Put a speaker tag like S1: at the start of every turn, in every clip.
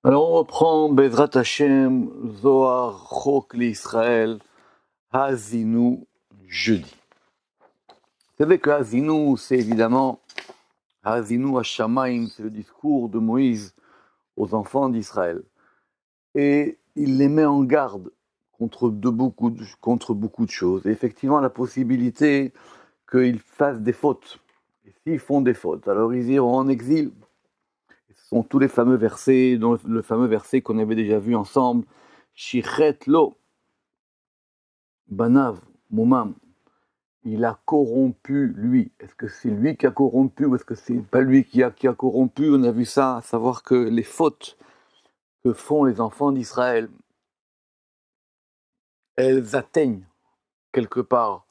S1: Alors on reprend Bezrat Hashem, Zohar, Chok l'Israël, Hazinu, jeudi. Vous savez que Hazinu, c'est évidemment Hazinu Hashamaim, c'est le discours de Moïse aux enfants d'Israël. Et il les met en garde contre beaucoup de choses. Et effectivement, la possibilité qu'ils fassent des fautes. Et s'ils font des fautes, alors ils iront en exil. Ce sont tous les fameux versets, dont le fameux verset qu'on avait déjà vu ensemble, Shichet lo, Banav, Moumam, il a corrompu lui. Est-ce que c'est lui qui a corrompu ou est-ce que c'est pas lui qui a corrompu? On a vu ça, à savoir que les fautes que font les enfants d'Israël, elles atteignent quelque part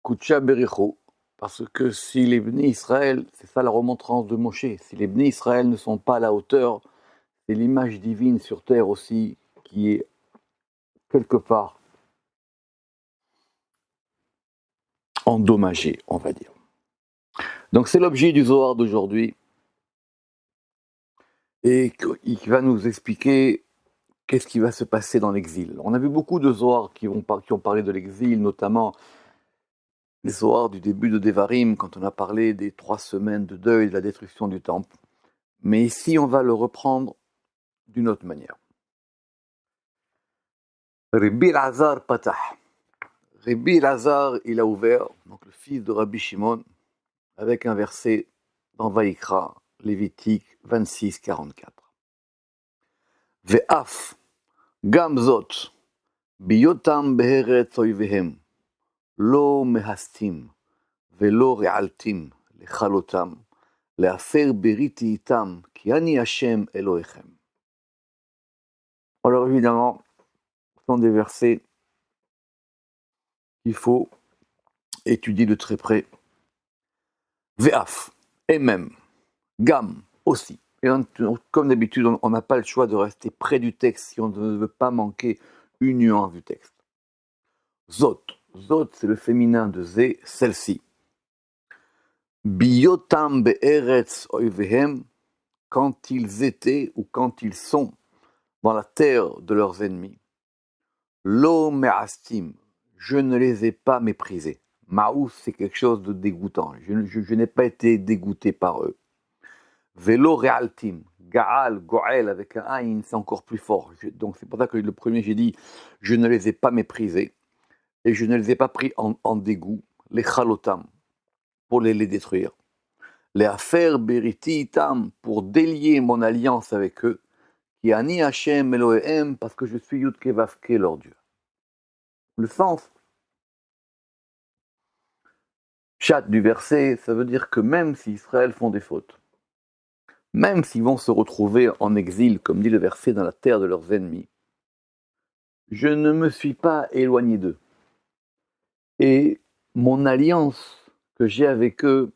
S1: Koucha Bericho, parce que si les Bnei Israël, c'est ça la remontrance de Moshe, si les Bnei Israël ne sont pas à la hauteur, c'est l'image divine sur terre aussi qui est quelque part endommagée, on va dire. Donc c'est l'objet du Zohar d'aujourd'hui et qui va nous expliquer qu'est-ce qui va se passer dans l'exil. On a vu beaucoup de Zohar qui ont parlé de l'exil, notamment les Zohar du début de Devarim, quand on a parlé des 3 semaines de deuil, de la destruction du temple. Mais ici, on va le reprendre d'une autre manière. Rabbi Lazar Patah. Rabbi Lazar, il a ouvert, donc le fils de Rabbi Shimon, avec un verset dans Vaïkra, Lévitique 26, 44. Ve'af, gam zot, biyotam be'eretz oivehem, lo mehastim, ve'lo re'altim, lechalotam, le'afer beriti itam, ki ani Hashem Elohechem. Alors évidemment, ce sont des versets qu'il faut étudier de très près. Ve'af, et même, gam, aussi. Et comme d'habitude, on n'a pas le choix de rester près du texte si on ne veut pas manquer une nuance du texte. Zot, zot c'est le féminin de zé, celle-ci. Biyotam be'eretz oivehem, quand ils étaient ou quand ils sont dans la terre de leurs ennemis. Lo me'astim, je ne les ai pas méprisés. Maous, c'est quelque chose de dégoûtant. Je n'ai pas été dégoûté par eux. Velo realtim, Gaal, Goel avec un Aïn, c'est encore plus fort. Donc c'est pour ça que le premier, j'ai dit, je ne les ai pas méprisés et je ne les ai pas pris en dégoût, les chalotam, pour les détruire. Les affaires beriti itam, pour délier mon alliance avec eux, qui ani Hashem Elohim, parce que je suis Yudke Vavke, leur Dieu. Le sens chat du verset, ça veut dire que même si Israël font des fautes, même s'ils vont se retrouver en exil, comme dit le verset, dans la terre de leurs ennemis, je ne me suis pas éloigné d'eux. Et mon alliance que j'ai avec eux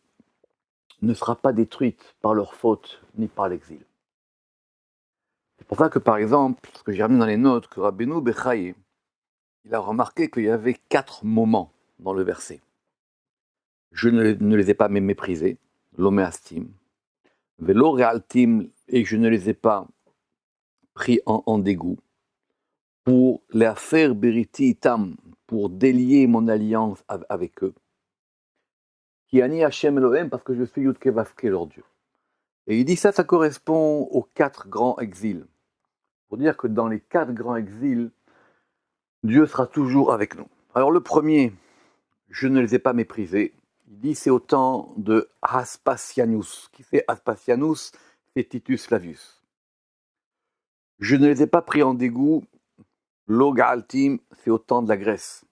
S1: ne sera pas détruite par leur faute ni par l'exil. C'est pour ça que, par exemple, ce que j'ai ramené dans les notes, que Rabbeinu Bechaye, il a remarqué qu'il y avait 4 moments dans le verset. Je ne les ai pas méprisés, l'oméastim, velo realtim, et je ne les ai pas pris en dégoût, pour les faire beriti itam, pour délier mon alliance avec eux. Qui ani Hashem Elohim, parce que je suis Yudke Vavke, leur Dieu. Et il dit ça correspond aux 4 grands exils. Pour dire que dans les 4 grands exils, Dieu sera toujours avec nous. Alors le premier, je ne les ai pas méprisés. Il dit c'est au temps de Aspasianus. Qui c'est Aspasianus? C'est Titus Flavius. Je ne les ai pas pris en dégoût. Logaltim, c'est au temps de la Grèce.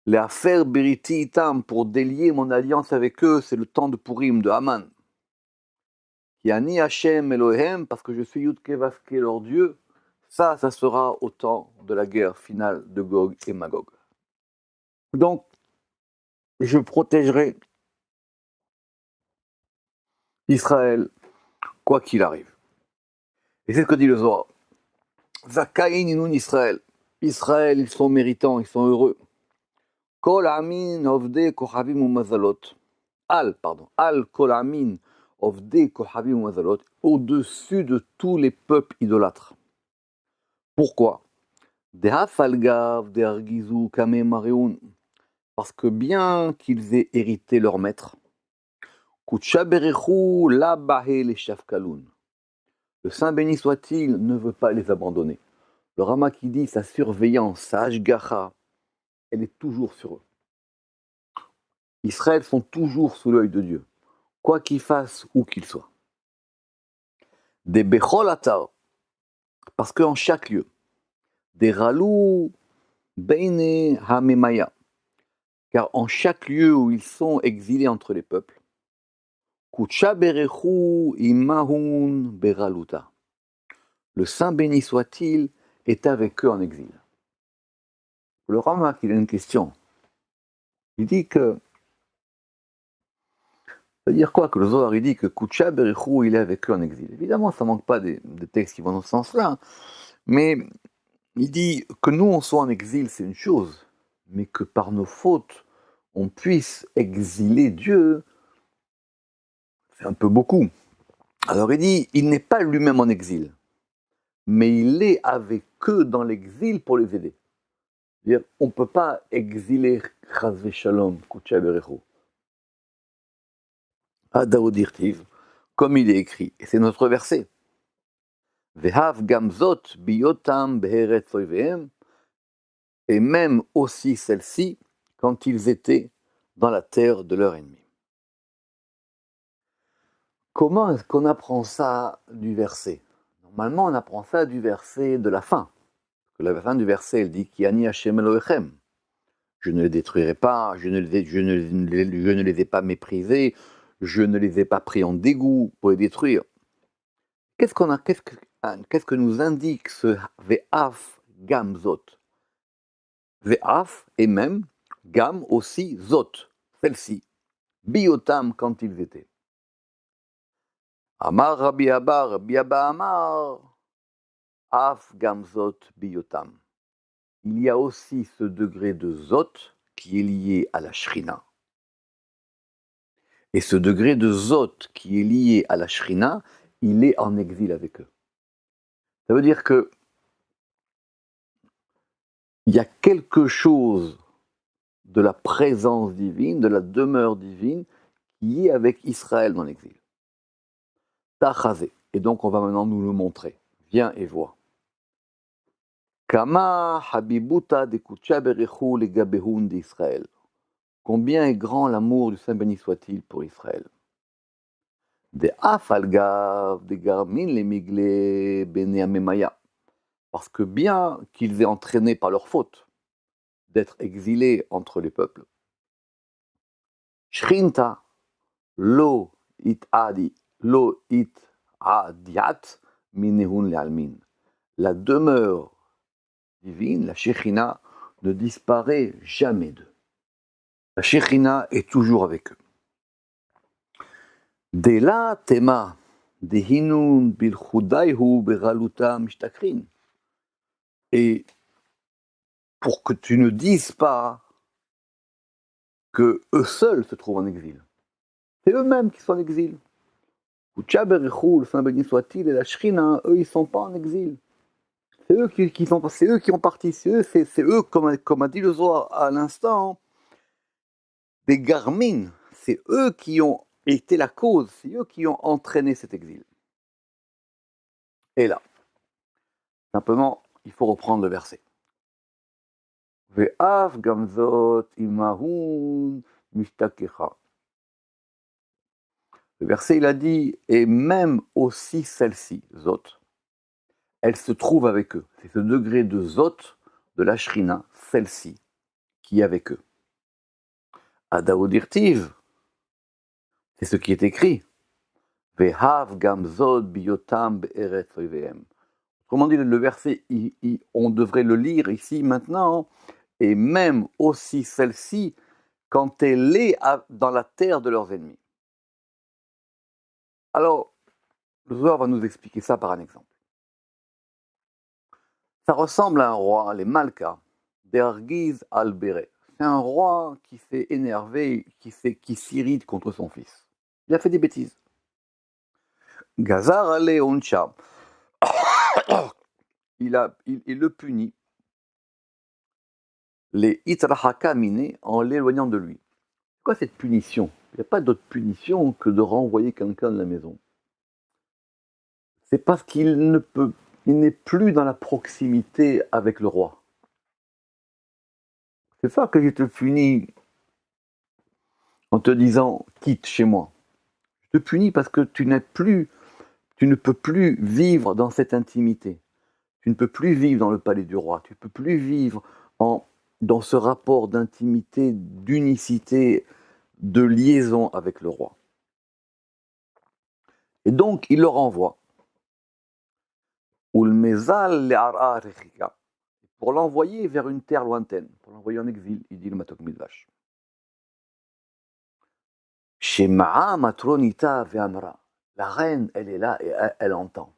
S1: Les affaires beriti itam, pour délier mon alliance avec eux, c'est le temps de Purim, de Haman. Qui ani Hashem Elohim, parce que je suis Yudke Vavke, leur Dieu. Ça sera au temps de la guerre finale de Gog et Magog. Donc, je protégerai Israël, quoi qu'il arrive. Et c'est ce que dit le Zohar. Zakaïn inun Israël. Israël, ils sont méritants, ils sont heureux. Kol amin ovde kochavim umazalot. Al kol amin Ovdei Kohavim Mazalot, au-dessus de tous les peuples idolâtres. Pourquoi? Dehafalgav, Dehargizu, Kame Mareun, parce que bien qu'ils aient hérité leur maître, Kutsha Berechu, Labahe les Shafkaloun, le Saint béni soit-il ne veut pas les abandonner. Le Rama qui dit sa surveillance, sa Ashgacha, elle est toujours sur eux. Israël sont toujours sous l'œil de Dieu, quoi qu'ils fassent, où qu'ils soient. Des Bechol Atar, parce qu'en chaque lieu, des Ralou Beine Hamemaya, car en chaque lieu où ils sont exilés entre les peuples, Kutsha Berechu Imahun Beraluta, le Saint béni soit-il est avec eux en exil. Le Rama, il a une question. Il dit que ça veut dire quoi que le Zohar il dit que Kutsha Berechu il est avec eux en exil. Évidemment, ça ne manque pas des textes qui vont dans ce sens-là, mais il dit que nous on soit en exil, c'est une chose, mais que par nos fautes on puisse exiler Dieu, c'est un peu beaucoup. Alors il dit, il n'est pas lui-même en exil, mais il est avec eux dans l'exil pour les aider. C'est-à-dire, on ne peut pas exiler Chazve Shalom, Kutsha Berechu. Adaodirtiv, comme il est écrit, et c'est notre verset. Vehav gamzot biotam beheretz oivehem, et même aussi celle-ci quand ils étaient dans la terre de leur ennemi. Comment est-ce qu'on apprend ça du verset? Normalement, on apprend ça du verset de la fin. La fin du verset, elle dit Ki ani Hashem Elohechem. Je ne les détruirai pas, je ne les ai pas méprisés, je ne les ai pas pris en dégoût pour les détruire. Qu'est-ce que nous indique ce Ve'af Gamzot? Ve'af et même Gam aussi Zot, celle-ci. Biotam quand ils étaient. Amar Rabbi Abba Amar Af Gamzot Biotam. Il y a aussi ce degré de Zot qui est lié à la Shrina. Et ce degré de Zot qui est lié à la Shrina, il est en exil avec eux. Ça veut dire que il y a quelque chose de la présence divine, de la demeure divine, qui est avec Israël dans l'exil. Tachazé. Et donc on va maintenant nous le montrer. Viens et vois. Kama habibuta de Kutsha Berechu legabehun d'Israël. Combien est grand l'amour du Saint béni soit-il pour Israël. De afalgav de garmin les miglé bene amemaya. Parce que bien qu'ils aient entraîné par leur faute d'être exilés entre les peuples, Shrinta lo it adiat minehun lealmin. La demeure divine, la Shekhinah, ne disparaît jamais d'eux. La Shekhinah est toujours avec eux. Dela tema dehinun bilchudaihu beraluta mishtakrin. Et pour que tu ne dises pas que eux seuls se trouvent en exil. C'est eux-mêmes qui sont en exil. Kutsha Berechu, le Saint béni soit-il, et la Shrina, eux, ils ne sont pas en exil. C'est eux qui ont parti, c'est eux, comme a dit le Zohar à l'instant, des garmines, c'est eux qui ont été la cause, c'est eux qui ont entraîné cet exil. Et là, simplement, il faut reprendre le verset. Ve'af gamzot imahun mishtakecha. Le verset, il a dit, et même aussi celle-ci, Zot, elle se trouve avec eux. C'est ce degré de Zot, de la Shrina, celle-ci, qui est avec eux. Adaodirtiv, c'est ce qui est écrit. Vehav gamzot biotam be'eretz oivehem. Autrement dit, le verset, on devrait le lire ici maintenant, et même aussi celle-ci, quand elle est dans la terre de leurs ennemis. Alors, le Zohar va nous expliquer ça par un exemple. Ça ressemble à un roi, les Malka, d'Ergiz al-Beret. C'est un roi qui s'est énervé, qui s'irrite contre son fils. Il a fait des bêtises. Gazar ale oncha. Il le punit, les itrahaka mine, en l'éloignant de lui. Pourquoi cette punition? Il n'y a pas d'autre punition que de renvoyer quelqu'un de la maison. C'est parce qu'il n'est plus dans la proximité avec le roi. C'est ça que je te punis en te disant quitte chez moi. Je te punis parce que tu ne peux plus vivre dans cette intimité. Tu ne peux plus vivre dans le palais du roi. Tu ne peux plus vivre dans ce rapport d'intimité, d'unicité, de liaison avec le roi. Et donc, il le renvoie. Pour l'envoyer vers une terre lointaine, pour l'envoyer en exil, il dit le Matok Midrash. Chez Ma'a Matronita Ve'amra, la reine, elle est là et elle entend.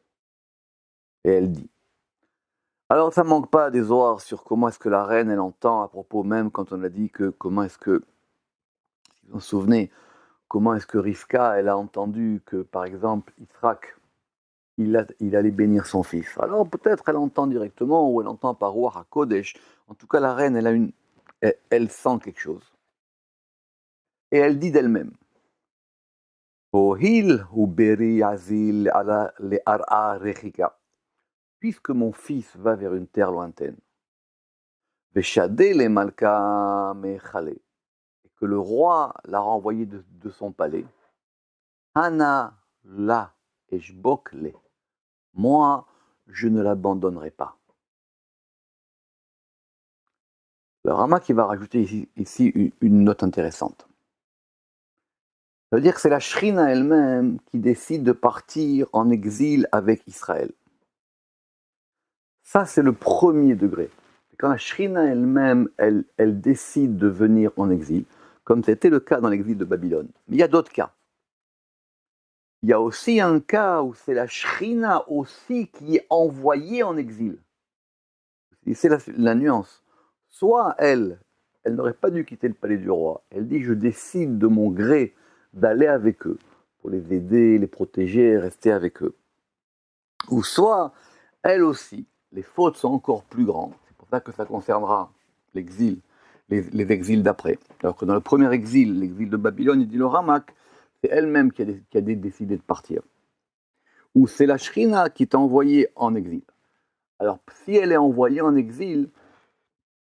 S1: Et elle dit. Alors, ça ne manque pas des oirs sur comment est-ce que la reine, elle entend, à propos même quand on a dit que comment est-ce que, si vous vous souvenez, comment est-ce que Rivka, elle a entendu que, par exemple, Yitzhak, il allait bénir son fils. Alors peut-être elle entend directement ou elle entend par Ruach HaKodesh. En tout cas, la reine, elle sent quelque chose. Et elle dit d'elle-même, puisque mon fils va vers une terre lointaine, et que le roi l'a renvoyé de son palais, Hana la eshbokle, moi, je ne l'abandonnerai pas. Le Rama qui va rajouter ici une note intéressante. Ça veut dire que c'est la Shrina elle-même qui décide de partir en exil avec Israël. Ça, c'est le premier degré. Quand la Shrina elle-même, elle décide de venir en exil, comme c'était le cas dans l'exil de Babylone. Mais il y a d'autres cas. Il y a aussi un cas où c'est la Shrina aussi qui est envoyée en exil. Et c'est la nuance. Soit elle n'aurait pas dû quitter le palais du roi. Elle dit, je décide de mon gré d'aller avec eux, pour les aider, les protéger, rester avec eux. Ou soit, elle aussi, les fautes sont encore plus grandes. C'est pour ça que ça concernera l'exil, les exils d'après. Alors que dans le premier exil, l'exil de Babylone, il dit le Ramak, c'est elle-même qui a décidé de partir. Ou c'est la Shrina qui t'a envoyé en exil. Alors, si elle est envoyée en exil,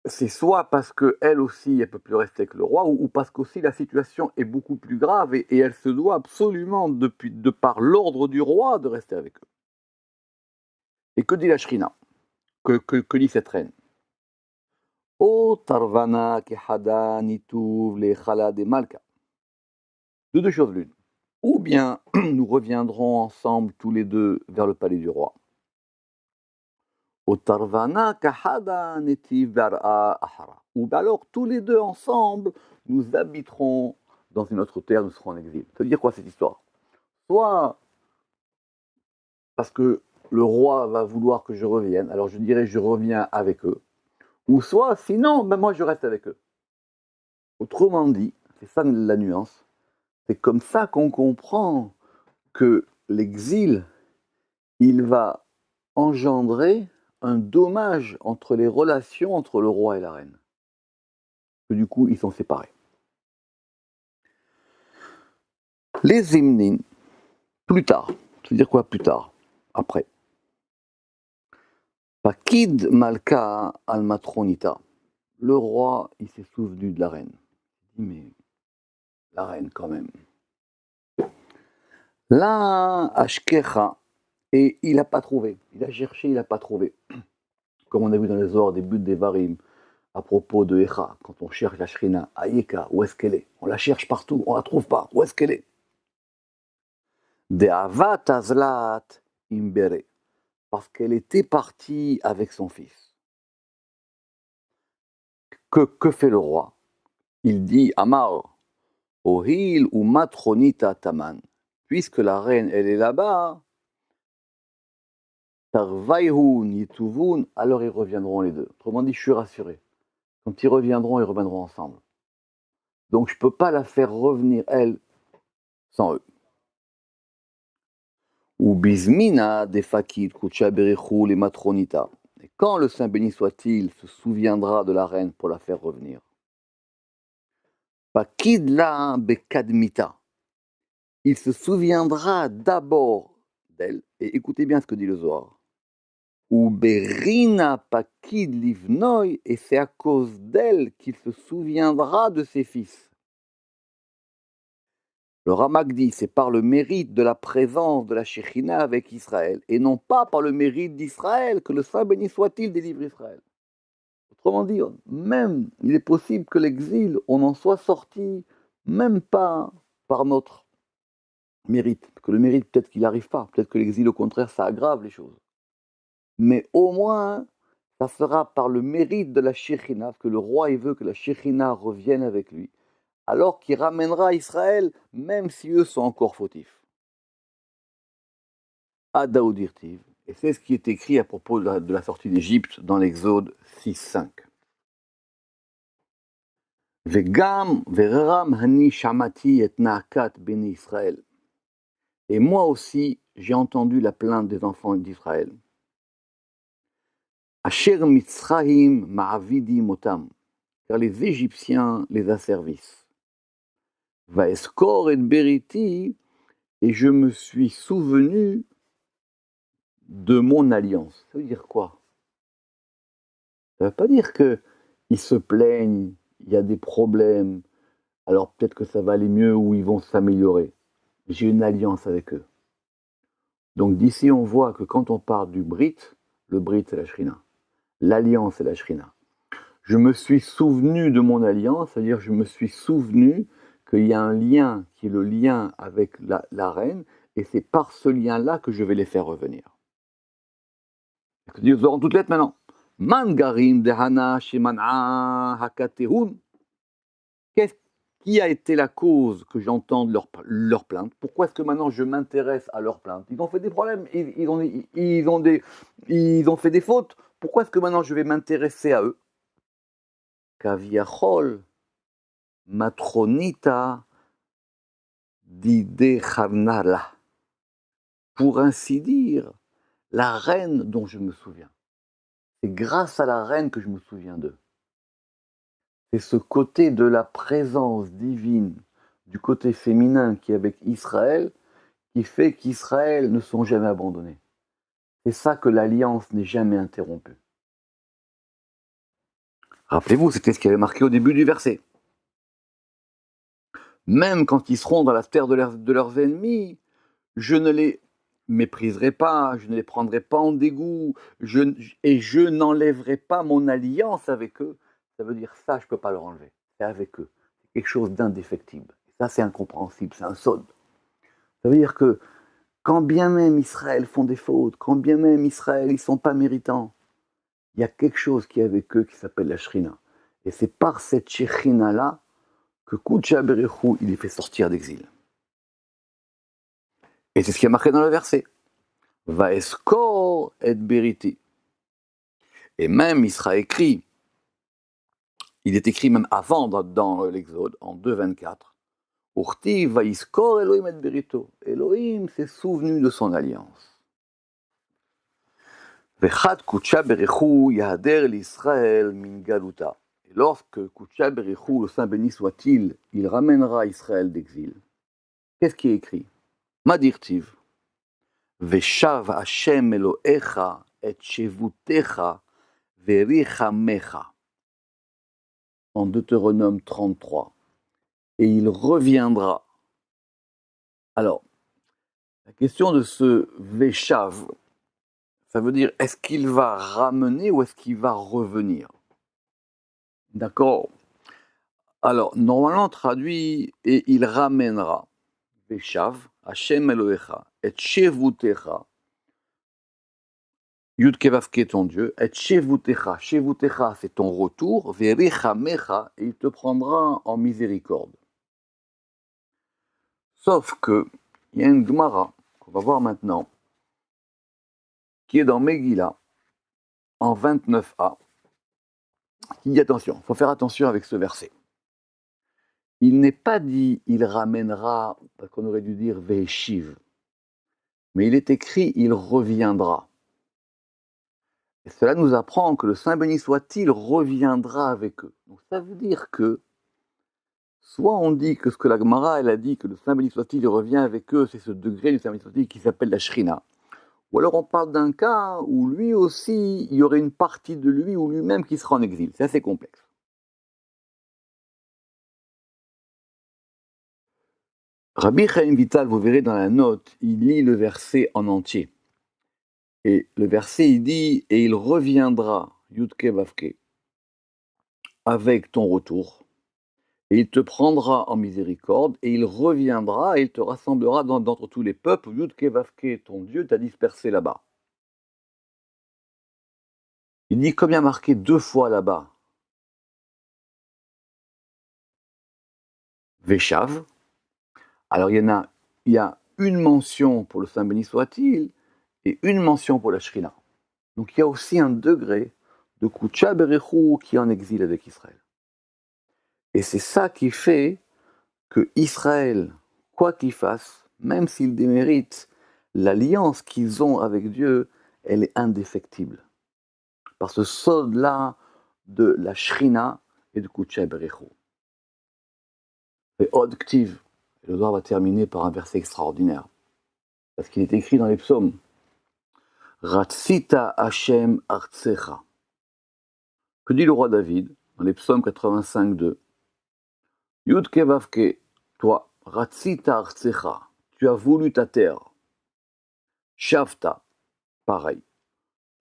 S1: c'est soit parce qu'elle aussi, elle ne peut plus rester avec le roi, ou parce qu'aussi la situation est beaucoup plus grave et elle se doit absolument, de par l'ordre du roi, de rester avec eux. Et que dit la Shrina? Que dit cette reine? O Tarvana Kehada Nituv le Khala de Malka. De deux choses l'une. Ou bien nous reviendrons ensemble tous les deux vers le palais du roi. Ou alors tous les deux ensemble, nous habiterons dans une autre terre, nous serons en exil. Ça veut dire quoi cette histoire? Soit parce que le roi va vouloir que je revienne, alors je dirais je reviens avec eux. Ou soit sinon, moi je reste avec eux. Autrement dit, c'est ça la nuance, c'est comme ça qu'on comprend que l'exil, il va engendrer un dommage entre les relations entre le roi et la reine. Que du coup, ils sont séparés. Les Zimnin, plus tard, ça veut dire quoi plus tard? Après. Pakid Malka al-Matronita, le roi, il s'est souvenu de la reine. Il dit, mais la reine quand même. Là, Ashkecha, et il n'a pas trouvé. Il a cherché, il n'a pas trouvé. Comme on a vu dans les ordres des buts des Varim, à propos de Echa, quand on cherche la Shrina, Ayeka, où est-ce qu'elle est? On la cherche partout, on la trouve pas. Où est-ce qu'elle est? De Avat Azlat Imbere, parce qu'elle était partie avec son fils. Que fait le roi? Il dit Amar, Ohil ou Matronita Taman, puisque la reine elle est là-bas, Tarvaihun Yituvun, alors ils reviendront les deux. Autrement dit, je suis rassuré. Quand ils reviendront ensemble. Donc je ne peux pas la faire revenir, elle, sans eux. Ou bismina de fakid kucha berechu les matronita. Et quand le Saint béni soit-il se souviendra de la reine pour la faire revenir. Fakid la bekadmita. Il se souviendra d'abord d'elle. Et écoutez bien ce que dit le Zohar. Ou berina pakid livnoi. Et c'est à cause d'elle qu'il se souviendra de ses fils. Le Ramak dit, c'est par le mérite de la présence de la Shekhinah avec Israël, et non pas par le mérite d'Israël, que le Saint béni soit-il délivre Israël. Autrement dit, même, il est possible que l'exil, on en soit sorti, même pas par notre mérite. Que le mérite, peut-être qu'il n'arrive pas, peut-être que l'exil, au contraire, ça aggrave les choses. Mais au moins, ça sera par le mérite de la Shekhinah, parce que le roi, il veut que la Shekhinah revienne avec lui, alors qu'il ramènera Israël, même si eux sont encore fautifs. Adaoudirtiv. Et c'est ce qui est écrit à propos de la sortie d'Égypte dans l'Exode 6.5. Vegam veram hani shamati et naakat béni Israël. Et moi aussi, j'ai entendu la plainte des enfants d'Israël. Asher mitzrahim ma'avidi motam. Car les Égyptiens les asservissent. Vaeskor et beriti. Et je me suis souvenu de mon alliance. Ça veut dire quoi? Ça ne veut pas dire qu'ils se plaignent, il y a des problèmes, alors peut-être que ça va aller mieux ou ils vont s'améliorer. J'ai une alliance avec eux. Donc d'ici, on voit que quand on parle du Brit, le Brit c'est la Shrina. L'alliance c'est la Shrina. Je me suis souvenu de mon alliance, c'est-à-dire je me suis souvenu qu'il y a un lien qui est le lien avec la reine, et c'est par ce lien-là que je vais les faire revenir. Ils auront toutes lettres maintenant. Mangarim dehana shemana hakatehun. Qui a été la cause que j'entende leur plainte? Pourquoi est-ce que maintenant je m'intéresse à leur plainte? Ils ont fait des problèmes, ils ont fait des fautes. Pourquoi est-ce que maintenant je vais m'intéresser à eux? Kaviachol matronita dide charnala. Pour ainsi dire, la reine dont je me souviens. C'est grâce à la reine que je me souviens d'eux. C'est ce côté de la présence divine, du côté féminin qui est avec Israël, qui fait qu'Israël ne sont jamais abandonnés. C'est ça que l'alliance n'est jamais interrompue. Rappelez-vous, c'était ce qui avait marqué au début du verset. Même quand ils seront dans la terre de leurs ennemis, je ne les mépriserai pas, je ne les prendrai pas en dégoût, et je n'enlèverai pas mon alliance avec eux. Ça veut dire ça, je ne peux pas leur enlever. C'est avec eux. C'est quelque chose d'indéfectible. Ça, c'est incompréhensible, c'est un sod. Ça veut dire que quand bien même Israël font des fautes, quand bien même Israël, ils ne sont pas méritants, il y a quelque chose qui est avec eux qui s'appelle la Shrina. Et c'est par cette Shrina-là que Kucha Berechou, il les fait sortir d'exil. Et c'est ce qui est marqué dans le verset. Vaeskor et beriti. Et même, il sera écrit, il est écrit même avant dans l'Exode, en 2.24, Urti vaeskor Elohim et berito. Elohim s'est souvenu de son alliance. Vechad kucha berechou yahader l'Israël min galuta. Et lorsque kucha berechou, le Saint béni soit-il, il ramènera Israël d'exil. Qu'est-ce qui est écrit? Madirtiv. Veshav Hashem Elohecha et shevutecha verichamecha. En Deutéronome 33. Et il reviendra. Alors, la question de ce Veshav, ça veut dire est-ce qu'il va ramener ou est-ce qu'il va revenir? D'accord. Alors, normalement traduit, et il ramènera. Veshav, Hashem Elohecha, et shevutecha. Yud Kevavke, ton Dieu, et shevutecha. Shevutecha, c'est ton retour. Verichamecha, et il te prendra en miséricorde. Sauf que, il y a une Gemara, qu'on va voir maintenant, qui est dans Megillah, en 29a, qui dit attention, il faut faire attention avec ce verset. Il n'est pas dit, il ramènera, parce qu'on aurait dû dire Veshiv. mais il est écrit « il reviendra ». Et cela nous apprend que le Saint béni soit-il reviendra avec eux. Donc ça veut dire que, soit on dit que ce que la Gemara elle a dit, que le Saint béni soit-il revient avec eux, c'est ce degré du Saint béni soit-il qui s'appelle la Shrina. Ou alors on parle d'un cas où lui aussi, il y aurait une partie de lui ou lui-même qui sera en exil. C'est assez complexe. Rabbi Chaim Vital, vous verrez dans la note, il lit le verset en entier. Et le verset, il dit « Et il reviendra, Yudke Vavke, avec ton retour, et il te prendra en miséricorde, et il reviendra, et il te rassemblera d'entre tous les peuples, Yudke Vavke, ton Dieu t'a dispersé là-bas. » Il dit comme il y a marqué 2 fois là-bas, Veshav. Alors il y a une mention pour le Saint béni soit-il, et une mention pour la Shrina. Donc il y a aussi un degré de Kucha Berechou qui est en exil avec Israël. Et c'est ça qui fait que Israël, quoi qu'il fasse, même s'il démérite, l'alliance qu'ils ont avec Dieu, elle est indéfectible. Par ce sod-là de la Shrina et de Kucha Berechou. Et Od Ktiv, le doigt va terminer par un verset extraordinaire. Parce qu'il est écrit dans les psaumes. Ratzita Hashem Artsecha. Que dit le roi David dans les psaumes 85-2? Yudke Vavke, toi, Ratzita Artsecha, tu as voulu ta terre. Shavta, pareil.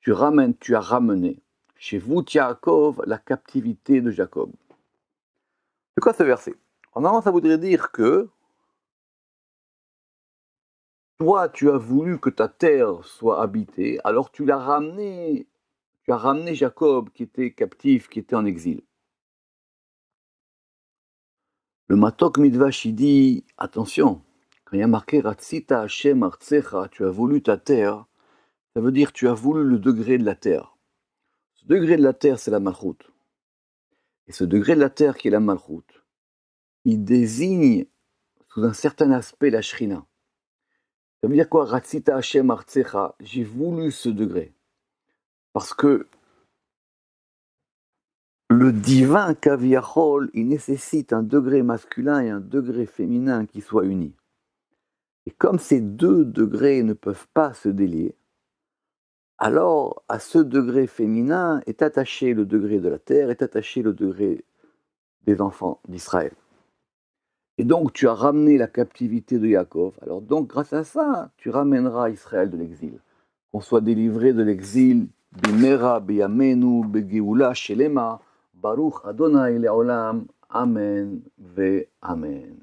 S1: Tu as ramené chez vous, Yaakov, la captivité de Jacob. C'est quoi ce verset? En avant, ça voudrait dire que toi, tu as voulu que ta terre soit habitée, alors tu as ramené Jacob qui était captif, qui était en exil. Le Matok Midvash, il dit, attention, quand il y a marqué Ratzita Hashem Artsecha, tu as voulu ta terre, ça veut dire tu as voulu le degré de la terre. Ce degré de la terre, c'est la Malchut. Et ce degré de la terre qui est la Malchut, il désigne sous un certain aspect la Shrina. Ça veut dire quoi? Ratzita Hashem Artsecha, j'ai voulu ce degré. Parce que le divin Kaviachol, il nécessite un degré masculin et un degré féminin qui soient unis. Et comme ces 2 degrés ne peuvent pas se délier, alors à ce degré féminin est attaché le degré de la terre, est attaché le degré des enfants d'Israël. Et donc tu as ramené la captivité de Yaakov. Alors donc grâce à ça, tu ramèneras Israël de l'exil. Qu'on soit délivré de l'exil, bimera biyamenu begeula shelema, baruch Adonai leolam, amen ve amen.